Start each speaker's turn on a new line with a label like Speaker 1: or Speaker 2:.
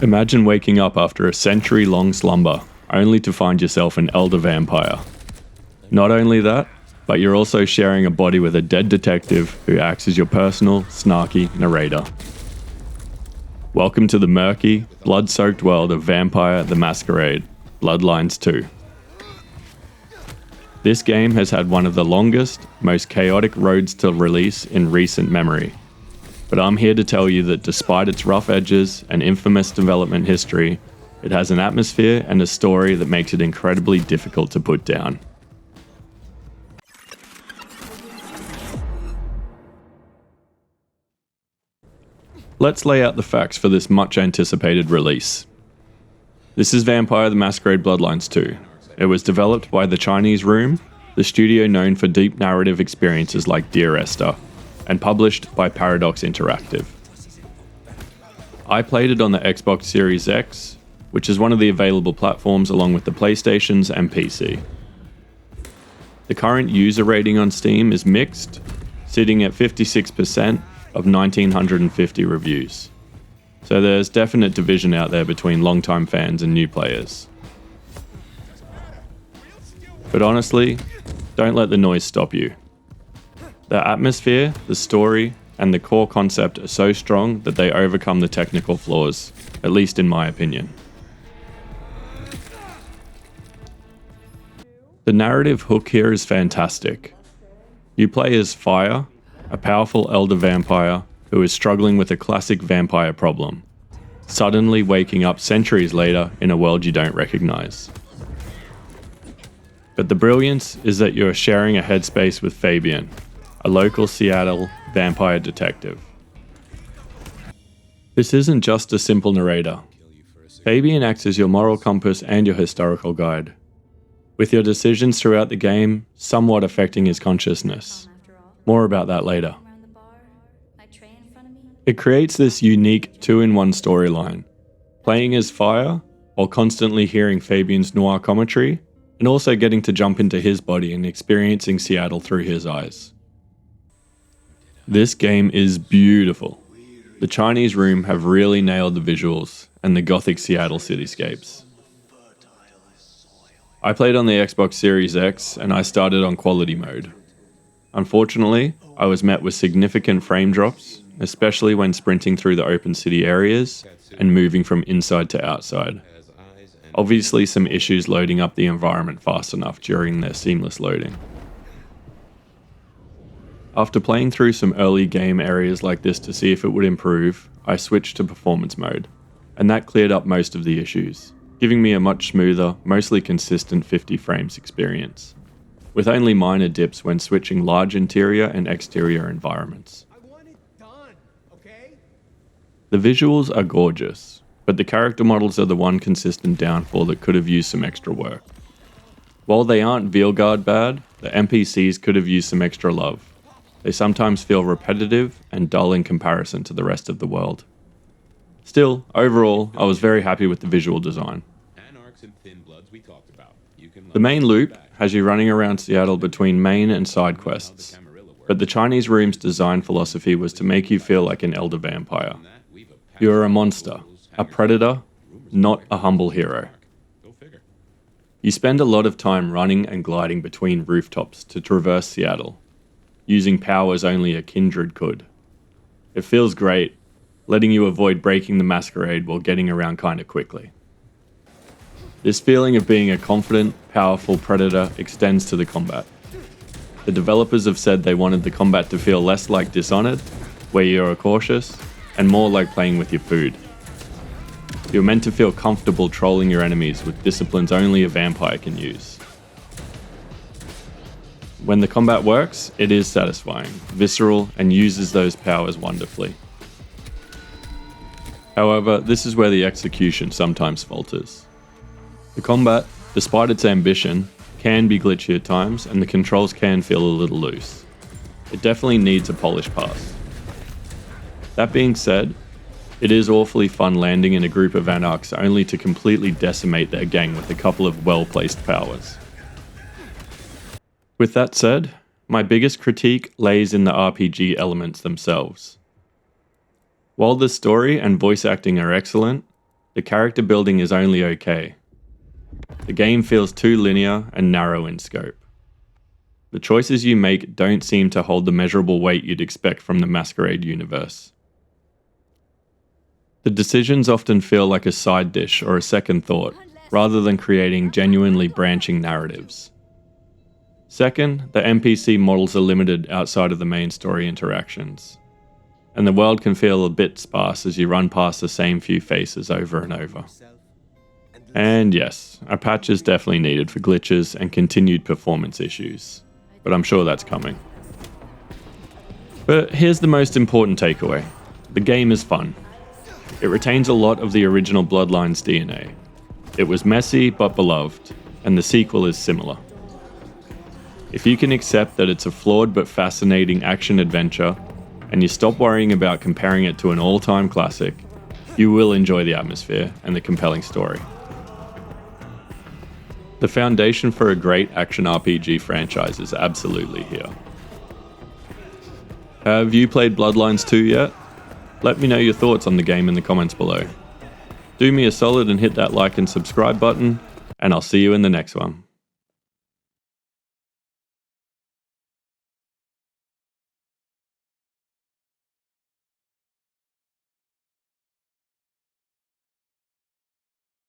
Speaker 1: Imagine waking up after a century-long slumber, only to find yourself an elder vampire. Not only that, but you're also sharing a body with a dead detective who acts as your personal, snarky narrator. Welcome to the murky, blood-soaked world of Vampire the Masquerade, Bloodlines 2. This game has had one of the longest, most chaotic roads to release in recent memory. But I'm here to tell you that despite its rough edges and infamous development history, it has an atmosphere and a story that makes it incredibly difficult to put down. Let's lay out the facts for this much anticipated release. This is Vampire the Masquerade Bloodlines 2. It was developed by the Chinese Room, the studio known for deep narrative experiences like Dear Esther, and published by Paradox Interactive. I played it on the Xbox Series X, which is one of the available platforms along with the PlayStations and PC. The current user rating on Steam is mixed, sitting at 56% of 1,950 reviews. So there's definite division out there between longtime fans and new players. But honestly, don't let the noise stop you. The atmosphere, the story, and the core concept are so strong that they overcome the technical flaws, at least in my opinion. The narrative hook here is fantastic. You play as Fire, a powerful elder vampire who is struggling with a classic vampire problem, suddenly waking up centuries later in a world you don't recognize. But the brilliance is that you're sharing a headspace with Fabian, a local Seattle vampire detective. This isn't just a simple narrator. Fabian acts as your moral compass and your historical guide, with your decisions throughout the game somewhat affecting his consciousness. More about that later. It creates this unique two-in-one storyline, playing as Fire while constantly hearing Fabian's noir commentary, and also getting to jump into his body and experiencing Seattle through his eyes. This game is beautiful. The Chinese Room have really nailed the visuals and the gothic Seattle cityscapes. I played on the Xbox Series X and I started on quality mode. Unfortunately, I was met with significant frame drops, especially when sprinting through the open city areas and moving from inside to outside. Obviously some issues loading up the environment fast enough during their seamless loading. After playing through some early game areas like this to see if it would improve, I switched to performance mode, and that cleared up most of the issues, giving me a much smoother, mostly consistent 50 frames experience, with only minor dips when switching large interior and exterior environments. The visuals are gorgeous, but the character models are the one consistent downfall that could have used some extra work. While they aren't Veilguard bad, the NPCs could have used some extra love. They sometimes feel repetitive and dull in comparison to the rest of the world. Still, overall, I was very happy with the visual design. The main loop has you running around Seattle between main and side quests, but the Chinese Room's design philosophy was to make you feel like an elder vampire. You are a monster, a predator, not a humble hero. You spend a lot of time running and gliding between rooftops to traverse Seattle, using powers only a kindred could. It feels great, letting you avoid breaking the Masquerade while getting around kinda quickly. This feeling of being a confident, powerful predator extends to the combat. The developers have said they wanted the combat to feel less like Dishonored, where you are cautious, and more like playing with your food. You're meant to feel comfortable trolling your enemies with disciplines only a vampire can use. When the combat works, it is satisfying, visceral, and uses those powers wonderfully. However, this is where the execution sometimes falters. The combat, despite its ambition, can be glitchy at times, and the controls can feel a little loose. It definitely needs a polished pass. That being said, it is awfully fun landing in a group of anarchs only to completely decimate their gang with a couple of well-placed powers. With that said, my biggest critique lays in the RPG elements themselves. While the story and voice acting are excellent, The character building is only okay. The game feels too linear and narrow in scope. The choices you make don't seem to hold the measurable weight you'd expect from the Masquerade universe. The decisions often feel like a side dish or a second thought, rather than creating genuinely branching narratives. Second, the NPC models are limited outside of the main story interactions, and the world can feel a bit sparse as you run past the same few faces over and over. And yes, a patch is definitely needed for glitches and continued performance issues, but I'm sure that's coming. But here's the most important takeaway. The game is fun. It retains a lot of the original Bloodlines DNA. It was messy but beloved, and the sequel is similar. If you can accept that it's a flawed but fascinating action-adventure, and you stop worrying about comparing it to an all-time classic, you will enjoy the atmosphere and the compelling story. The foundation for a great action RPG franchise is absolutely here. Have you played Bloodlines 2 yet? Let me know your thoughts on the game in the comments below. Do me a solid and hit that like and subscribe button, and I'll see you in the next one.